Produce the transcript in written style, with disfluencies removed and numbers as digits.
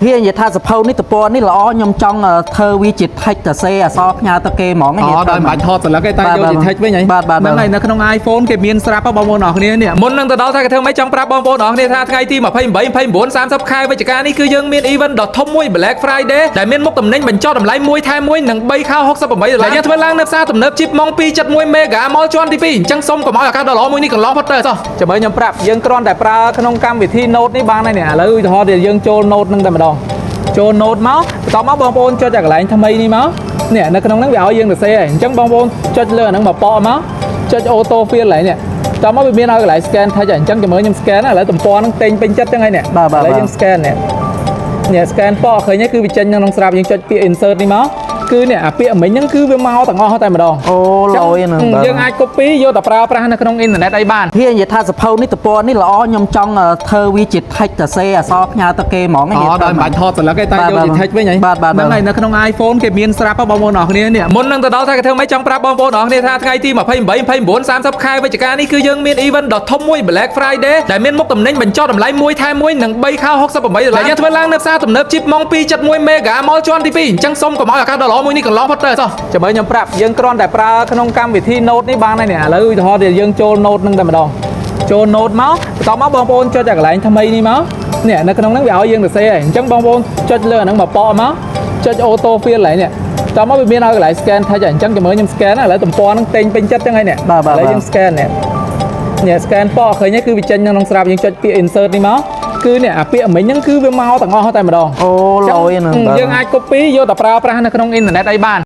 hiện giờ tha sập hâu nít tập po nít là ó nhom trong thơ vi chít thạch tờ xe so nhà tờ kê mỏng cáiอ๋อ đòi bạch thọtแล้วก็tay vô thì thạch với nhảy បាទ นั่งไงនៅក្នុង iPhone គេមានស្រាប់បងប្អូនអរគ្នានេះមុននឹងទៅដល់ថាគេធ្វើម៉េចចង់ប្រាប់បងប្អូនអរគ្នាថាថ្ងៃទី28 29 30ខែវិច្ឆិកានេះគឺយើងមាន event ដ៏ធំមួយ Black Friday ដែលមានមុខទំនិញបញ្ចុះតម្លៃមួយថែមមួយនិង3ខោ$68ដែលយើងធ្វើឡើងនៅផ្សារទំនើប Chip Mong 271 Mega Mall ជាន់ទី2អញ្ចឹងសូមកុំឲ្យឱកាសដ៏ល្អមួយនេះកន្លងផុតទៅចុះចាំមើលខ្ញុំប្រាប់យើងគ្រាន់តែប្រើក្នុងកម្មវិធី Note នេះបានហើយនេះឥឡូវឧទាហរណ៍យើងចូល Note នឹងតែម្ដងចូល Note មកបន្ទាប់មកបងប្អូនចុចតែកន្លែងថ្មីនេះមកនេះនៅក្នុងហ្នឹងវាឲ្យយើងសរសេរហើយអញ្ចឹងបងប្អូនចុចលើអាហ្នឹងមកប៉មកចុច auto fill ឡើយនេះតោះមកវាមានឲ្យកន្លែង scan touch ហើយអញ្ចឹងចាំមើលខ្ញុំ scan ឥឡូវទំព័រហ្នឹងពេញចិត្តចឹងហើយនេះឥឡូវយើង scan នេះ scan ប៉ឃើញទេគឺវាចេញក្នុងស្រាប់យើងចុចពាក្យ insert នេះមកគឺនេះអាពាក្យមិញហ្នឹងគឺវាមកទាំងអស់តែម្ដង អូលយហ្នឹងយើងអាច copy យកទៅប្រើប្រាស់នៅក្នុងអ៊ីនធឺណិតអីបាន hiện giờ tha sập hâu nít tập po nít là ó nhom trong thơ vi chít thạch tờ xe so nhà tờ kê mỏng cái อ๋อ đòiបាច់ថតแล้วก็tay vô thì thạch với nhảy ហ្នឹងហើយនៅក្នុង iPhone គេមានស្រាប់បងប្អូនអរគ្នានេះមុននឹងទៅដល់ថាគេធ្វើម៉េចចង់ប្រាប់បងប្អូនអរគ្នាថាថ្ងៃទី28 29 30ខែវិច្ឆិកានេះគឺយើងមាន event ដ៏ធំមួយ Black Friday ដែលមានមុខទំនិញបញ្ចុះតម្លៃមួយថែមមួយនិង3ខោ$68ដែលយើងធ្វើឡើងនៅផ្សារទំនើប Chip Mong 271 Mega Mall ជាន់ទី2អញ្ចឹងសូមកុំឲ្យឱកាសដ៏ល្អមួយនេះកន្លងផុតទៅចុះចាំមើលខ្ញុំប្រាប់យើងគ្រាន់តែប្រើក្នុងកម្មវិធី Note នេះបានហើយនេះឥឡូវឧទាហរណ៍យើងចូល Note នឹងតែម្ដងចូល Note មកបន្ទាប់មកបងប្អូនចុចតែកន្លែងថ្មីនេះមកនេះនៅក្នុងហ្នឹងវាឲ្យយើងសរសេរហើយអញ្ចឹងបងប្អូនចុចលើអាហ្នឹងមកប៉មកចុច auto fill ឡើយនេះតោះមកវាមានឲ្យកន្លែង scan touch ហើយអញ្ចឹងចាំមើលខ្ញុំ scan ឥឡូវទំព័រហ្នឹងពេញចិត្តចឹងហើយនេះឥឡូវយើង scan នេះ scan ប៉ឃើញទេគឺវាចេញក្នុងស្រាប់យើងចុចពាក្យ insert នេះមកគឺនេះអាពាក្យមិញហ្នឹងគឺវាមកទាំងអស់តែម្ដង អូលយហ្នឹង យើងអាច copy យកទៅប្រើប្រាស់នៅក្នុងអ៊ីនធឺណិតអីបាន